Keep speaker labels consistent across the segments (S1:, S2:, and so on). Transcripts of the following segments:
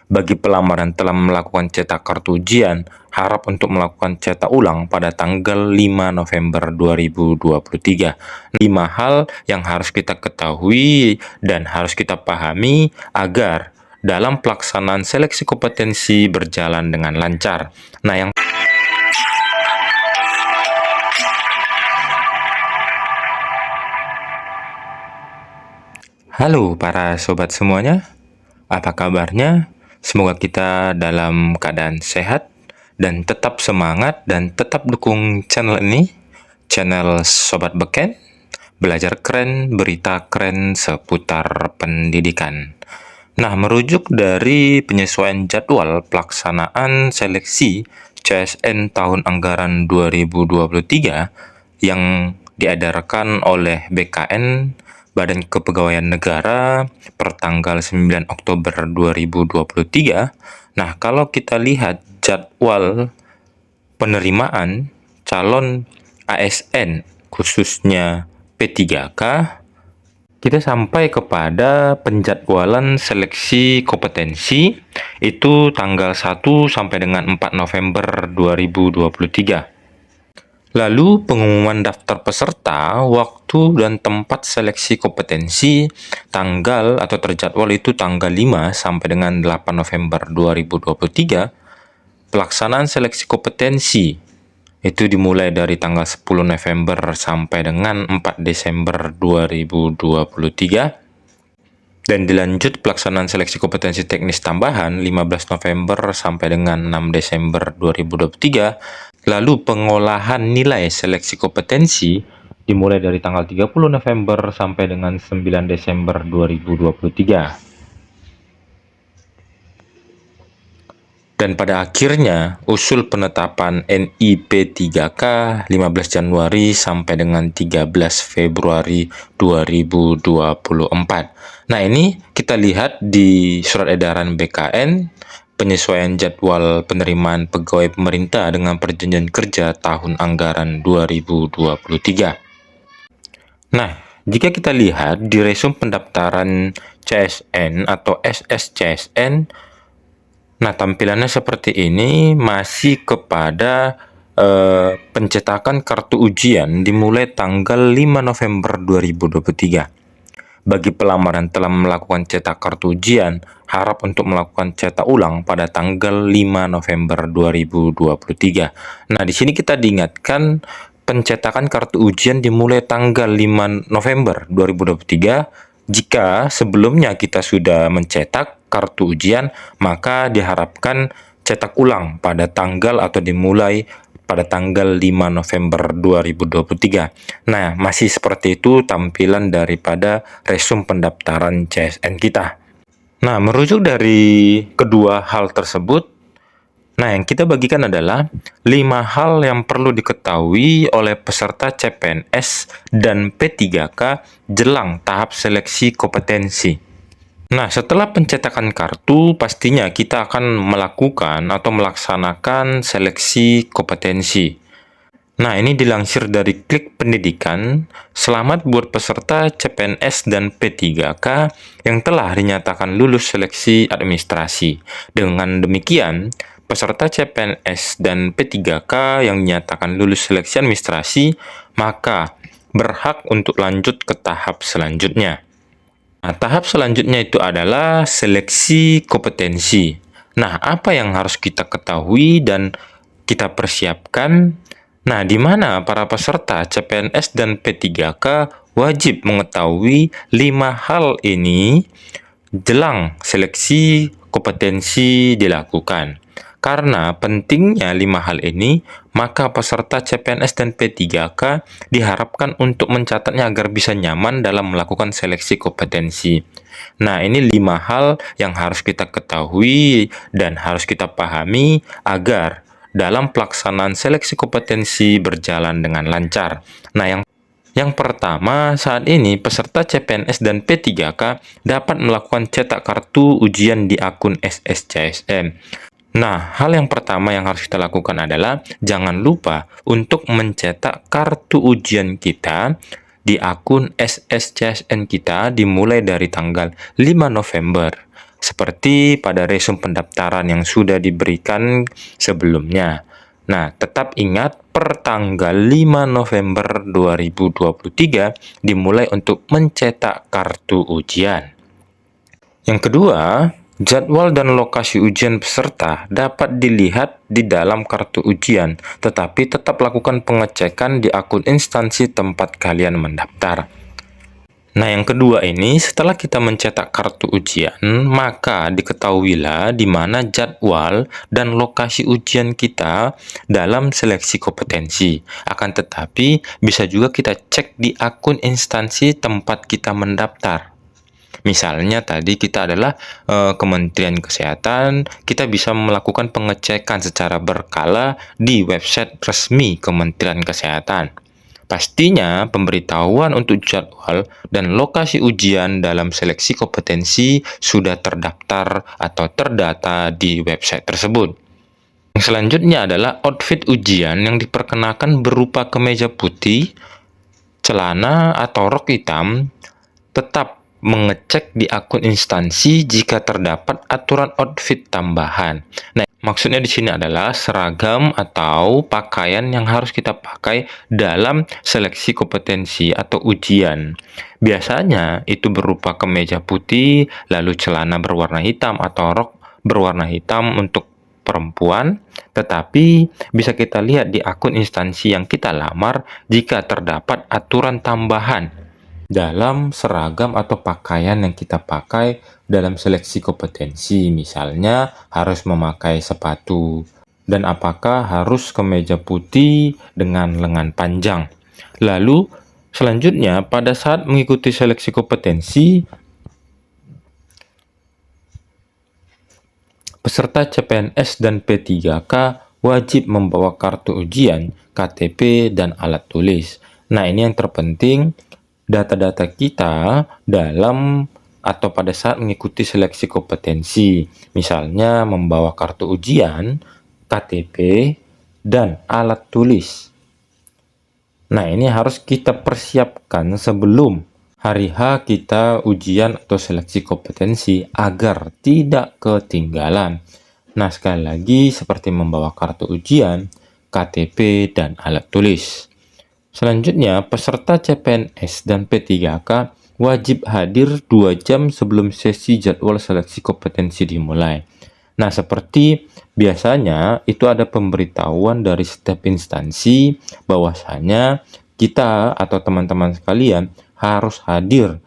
S1: Bagi pelamar yang telah melakukan cetak kartu ujian, harap untuk melakukan cetak ulang pada tanggal 5 November 2023. 5 hal yang harus kita ketahui dan harus kita pahami agar dalam pelaksanaan seleksi kompetensi berjalan dengan lancar. Halo para sobat semuanya, apa kabarnya? Semoga kita dalam keadaan sehat dan tetap semangat dan tetap dukung channel ini, channel Sobat Beken, belajar keren, berita keren seputar pendidikan. Nah, merujuk dari penyesuaian jadwal pelaksanaan seleksi CSN tahun anggaran 2023 yang diedarkan oleh BKN Badan Kepegawaian Negara per tanggal 9 Oktober 2023. Nah, kalau kita lihat jadwal penerimaan calon ASN khususnya P3K, kita sampai kepada penjadwalan seleksi kompetensi itu tanggal 1 sampai dengan 4 November 2023. Lalu pengumuman daftar peserta, waktu dan tempat seleksi kompetensi, tanggal atau terjadwal itu tanggal 5 sampai dengan 8 November 2023. Pelaksanaan seleksi kompetensi itu dimulai dari tanggal 10 November sampai dengan 4 Desember 2023. Dan dilanjut pelaksanaan seleksi kompetensi teknis tambahan 15 November sampai dengan 6 Desember 2023. Lalu pengolahan nilai seleksi kompetensi dimulai dari tanggal 30 November sampai dengan 9 Desember 2023. Dan pada akhirnya, usul penetapan NIP3K 15 Januari sampai dengan 13 Februari 2024. Nah, ini kita lihat di surat edaran BKN, penyesuaian jadwal penerimaan pegawai pemerintah dengan perjanjian kerja tahun anggaran 2023. Nah, jika kita lihat di resume pendaftaran CSN atau SSCSN, nah, tampilannya seperti ini, masih kepada pencetakan kartu ujian dimulai tanggal 5 November 2023. Bagi pelamar yang telah melakukan cetak kartu ujian, harap untuk melakukan cetak ulang pada tanggal 5 November 2023. Nah, di sini kita diingatkan pencetakan kartu ujian dimulai tanggal 5 November 2023. Jika sebelumnya kita sudah mencetak kartu ujian, maka diharapkan cetak ulang pada tanggal atau dimulai pada tanggal 5 November 2023. Nah, masih seperti itu tampilan daripada resume pendaftaran CSN kita. Nah, merujuk dari kedua hal tersebut, nah, yang kita bagikan adalah 5 hal yang perlu diketahui oleh peserta CPNS dan P3K jelang tahap seleksi kompetensi. Nah, setelah pencetakan kartu, pastinya kita akan melakukan atau melaksanakan seleksi kompetensi. Nah, ini dilansir dari Klik Pendidikan. Selamat buat peserta CPNS dan P3K yang telah dinyatakan lulus seleksi administrasi. Dengan demikian, peserta CPNS dan P3K yang dinyatakan lulus seleksi administrasi, maka berhak untuk lanjut ke tahap selanjutnya. Nah, tahap selanjutnya itu adalah seleksi kompetensi. Nah, apa yang harus kita ketahui dan kita persiapkan? Nah, di mana para peserta CPNS dan P3K wajib mengetahui 5 hal ini jelang seleksi kompetensi dilakukan. Karena pentingnya 5 hal ini, maka peserta CPNS dan P3K diharapkan untuk mencatatnya agar bisa nyaman dalam melakukan seleksi kompetensi. Nah, ini 5 hal yang harus kita ketahui dan harus kita pahami agar dalam pelaksanaan seleksi kompetensi berjalan dengan lancar. Nah, yang pertama, saat ini peserta CPNS dan P3K dapat melakukan cetak kartu ujian di akun SSCSN. Nah, hal yang pertama yang harus kita lakukan adalah jangan lupa untuk mencetak kartu ujian kita di akun SSCSN kita dimulai dari tanggal 5 November seperti pada resume pendaftaran yang sudah diberikan sebelumnya. Nah, tetap ingat per tanggal 5 November 2023 dimulai untuk mencetak kartu ujian. Yang kedua, jadwal dan lokasi ujian peserta dapat dilihat di dalam kartu ujian, tetapi tetap lakukan pengecekan di akun instansi tempat kalian mendaftar. Nah, yang kedua ini, setelah kita mencetak kartu ujian, maka diketahuilah di mana jadwal dan lokasi ujian kita dalam seleksi kompetensi. Akan tetapi, bisa juga kita cek di akun instansi tempat kita mendaftar. Misalnya tadi kita adalah Kementerian Kesehatan, kita bisa melakukan pengecekan secara berkala di website resmi Kementerian Kesehatan. Pastinya pemberitahuan untuk jadwal dan lokasi ujian dalam seleksi kompetensi sudah terdaftar atau terdata di website tersebut. Yang selanjutnya adalah outfit ujian yang diperkenakan berupa kemeja putih, celana atau rok hitam. Tetap mengecek di akun instansi jika terdapat aturan outfit tambahan. Nah, maksudnya di sini adalah seragam atau pakaian yang harus kita pakai dalam seleksi kompetensi atau ujian. Biasanya itu berupa kemeja putih, lalu celana berwarna hitam atau rok berwarna hitam untuk perempuan, tetapi bisa kita lihat di akun instansi yang kita lamar jika terdapat aturan tambahan dalam seragam atau pakaian yang kita pakai dalam seleksi kompetensi. Misalnya harus memakai sepatu, dan apakah harus kemeja putih dengan lengan panjang. Lalu selanjutnya, pada saat mengikuti seleksi kompetensi, peserta CPNS dan P3K wajib membawa kartu ujian, KTP, dan alat tulis. Nah, ini yang terpenting, data-data kita dalam atau pada saat mengikuti seleksi kompetensi. Misalnya membawa kartu ujian, KTP, dan alat tulis. Nah, ini harus kita persiapkan sebelum hari H kita ujian atau seleksi kompetensi agar tidak ketinggalan. Nah, sekali lagi seperti membawa kartu ujian, KTP, dan alat tulis. Selanjutnya, peserta CPNS dan P3K wajib hadir 2 jam sebelum sesi jadwal seleksi kompetensi dimulai. Nah, seperti biasanya itu ada pemberitahuan dari setiap instansi bahwasanya kita atau teman-teman sekalian harus hadir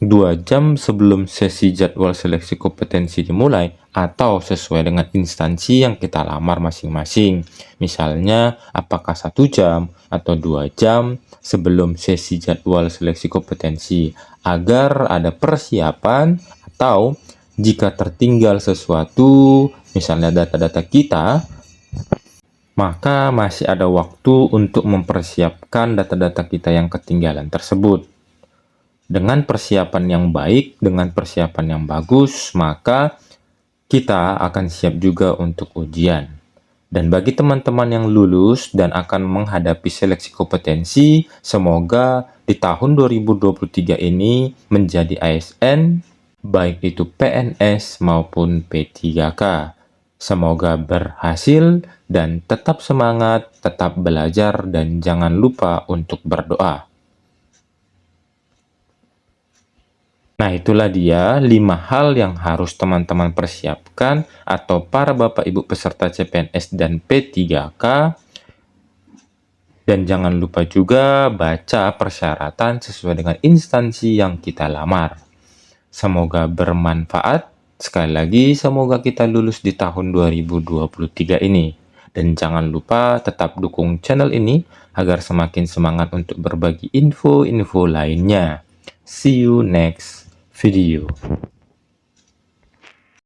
S1: 2 jam sebelum sesi jadwal seleksi kompetensi dimulai atau sesuai dengan instansi yang kita lamar masing-masing. Misalnya, apakah 1 jam atau 2 jam sebelum sesi jadwal seleksi kompetensi agar ada persiapan, atau jika tertinggal sesuatu, misalnya data-data kita, maka masih ada waktu untuk mempersiapkan data-data kita yang ketinggalan tersebut. Dengan persiapan yang baik, dengan persiapan yang bagus, maka kita akan siap juga untuk ujian. Dan bagi teman-teman yang lulus dan akan menghadapi seleksi kompetensi, semoga di tahun 2023 ini menjadi ASN, baik itu PNS maupun P3K. Semoga berhasil dan tetap semangat, tetap belajar, dan jangan lupa untuk berdoa. Nah, itulah dia 5 hal yang harus teman-teman persiapkan atau para Bapak Ibu peserta CPNS dan P3K. Dan jangan lupa juga baca persyaratan sesuai dengan instansi yang kita lamar. Semoga bermanfaat. Sekali lagi, semoga kita lulus di tahun 2023 ini. Dan jangan lupa tetap dukung channel ini agar semakin semangat untuk berbagi info-info lainnya. See you next video.